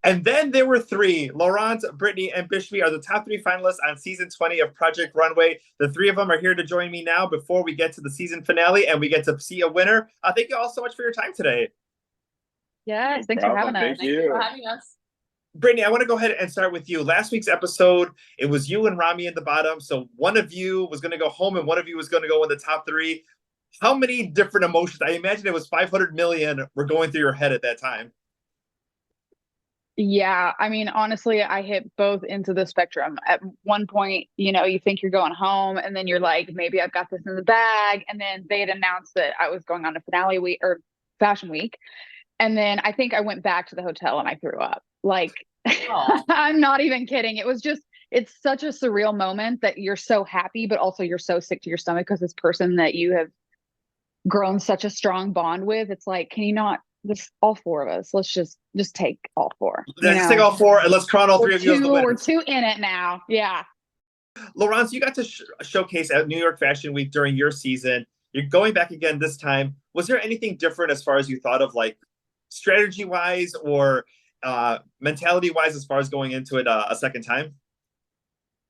And then there were three. Laurence, Brittany, and Bishme are the top three finalists on season 20 of Project Runway. The three of them are here to join me now before we get to the season finale and we get to see a winner. Thank you all so much for your time today. Yes, thanks for having us. Thank you for having us. Brittany, I want to go ahead and start with you. Last week's episode, it was you and Rami in the bottom. So one of you was going to go home and one of you was going to go in the top three. How many different emotions? I imagine it was 500 million were going through your head at that time. Yeah, I mean, honestly, I hit both ends of the spectrum. At one point, you think you're going home, and then you're like, maybe I've got this in the bag. And then they had announced that I was going on a finale week or fashion week. And then I think I went back to the hotel and I threw up. Like, I'm not even kidding. It's such a surreal moment that you're so happy, but also you're so sick to your stomach because this person that you have grown such a strong bond with, it's like, can you not? This all four of us. Let's just take all four. Let's take all four and let's crown all three of you as the winners. We're two in it now. Yeah. Laurence, you got to showcase at New York Fashion Week during your season. You're going back again this time. Was there anything different as far as you thought of, like strategy wise or mentality wise, as far as going into it a second time?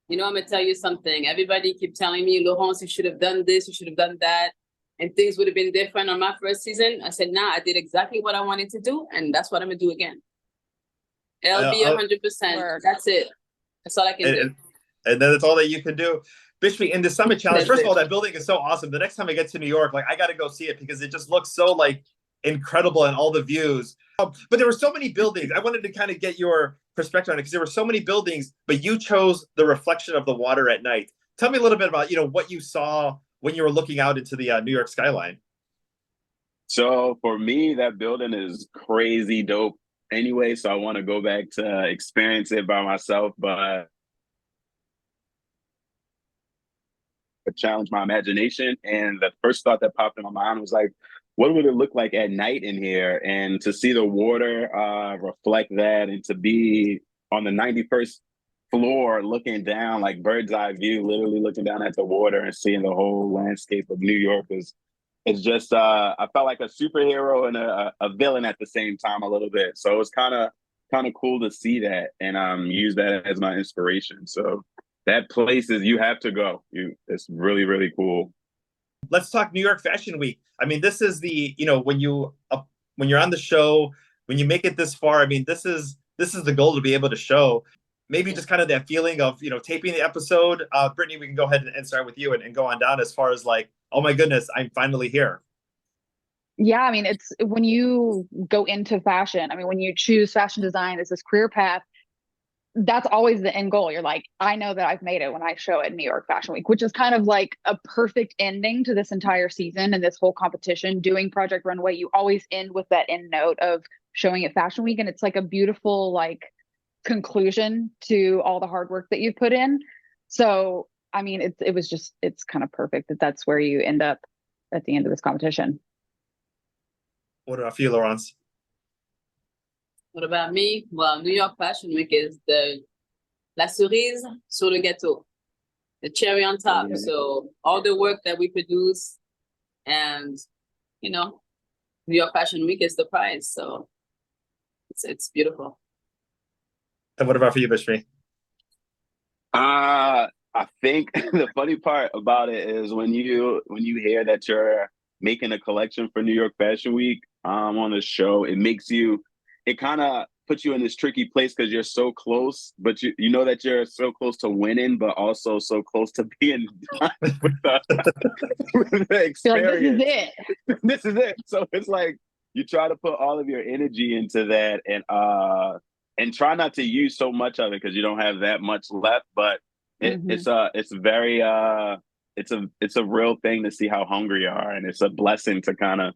I'm gonna tell you something. Everybody keep telling me, Laurence, you should have done this, you should have done that. And things would have been different on my first season. I said, nah, I did exactly what I wanted to do. And that's what I'm going to do again. It'll be 100%. That's it. That's all I can do. And then that's all that you can do. Bishme, in the Summit Challenge, first of all, that building is so awesome. The next time I get to New York, I got to go see it because it just looks so incredible and all the views. But there were so many buildings. I wanted to kind of get your perspective on it because there were so many buildings, but you chose the reflection of the water at night. Tell me a little bit about, what you saw when you were looking out into the New York skyline. So for me, that building is crazy dope anyway. So I want to go back to experience it by myself, but challenge my imagination. And the first thought that popped in my mind was like, what would it look like at night in here? And to see the water reflect that and to be on the 91st floor looking down, like bird's eye view, literally looking down at the water and seeing the whole landscape of New York it's just I felt like a superhero and a villain at the same time a little bit. So it was kind of cool to see that and use that as my inspiration. So that place you have to go. It's really, really cool. Let's talk New York Fashion Week. I mean, this is the, when you're on the show, when you make it this far, I mean, this is the goal to be able to show. Maybe just kind of that feeling of, taping the episode. Brittany, we can go ahead and start with you and go on down as far as oh my goodness, I'm finally here. Yeah, I mean, it's when you go into fashion, I mean, when you choose fashion design as this career path, that's always the end goal. You're like, I know that I've made it when I show at New York Fashion Week, which is kind of like a perfect ending to this entire season and this whole competition. Doing Project Runway, you always end with that end note of showing at Fashion Week. And it's like a beautiful, conclusion to all the hard work that you've put in. So, I mean, it's kind of perfect that that's where you end up at the end of this competition. What about you, Laurence? What about me? Well, New York Fashion Week is la cerise sur le gâteau, the cherry on top. Mm-hmm. So all the work that we produce and, New York Fashion Week is the prize. So it's beautiful. And what about for you, Bishme? I think the funny part about it is when you hear that you're making a collection for New York Fashion Week on the show, it kind of puts you in this tricky place because you're so close, but you know that you're so close to winning, but also so close to being done with the experience. Like, this is it. So it's like you try to put all of your energy into that and try not to use so much of it because you don't have that much left. But it's a real thing to see how hungry you are, and it's a blessing to kind of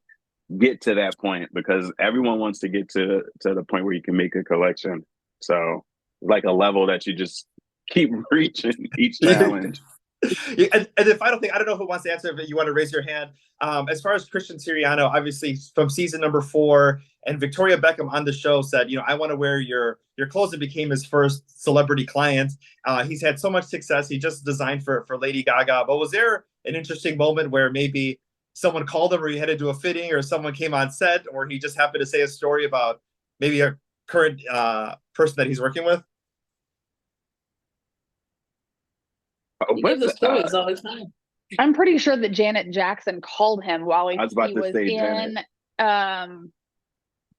get to that point because everyone wants to get to the point where you can make a collection. So like a level that you just keep reaching each challenge. And the final thing, I don't know who wants to answer, but you want to raise your hand. As far as Christian Siriano, obviously from season number 4, and Victoria Beckham on the show said, I want to wear your clothes, and became his first celebrity client. He's had so much success. He just designed for Lady Gaga. But was there an interesting moment where maybe someone called him or he had to do a fitting or someone came on set or he just happened to say a story about maybe current person that he's working with? He gives us stories all the time. I'm pretty sure that Janet Jackson called him while he was in. Janet.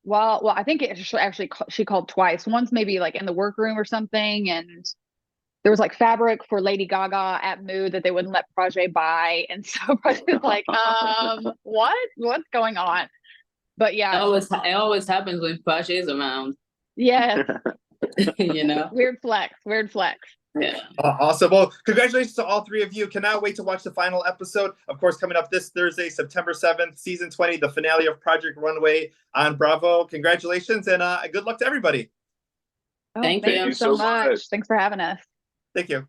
Well, I think she called twice. Once maybe like in the workroom or something, and there was like fabric for Lady Gaga at Mood that they wouldn't let Prajay buy, and so Prajay's like, what's going on? But yeah, it always happens when Prajay's around. Yeah, You know, weird flex. yeah. Awesome. Well, congratulations to all three of you. Cannot wait to watch the final episode. Of course, coming up this Thursday, September 7th, season 20, the finale of Project Runway on Bravo. Congratulations and good luck to everybody. Thank you so much. Thanks for having us. Thank you.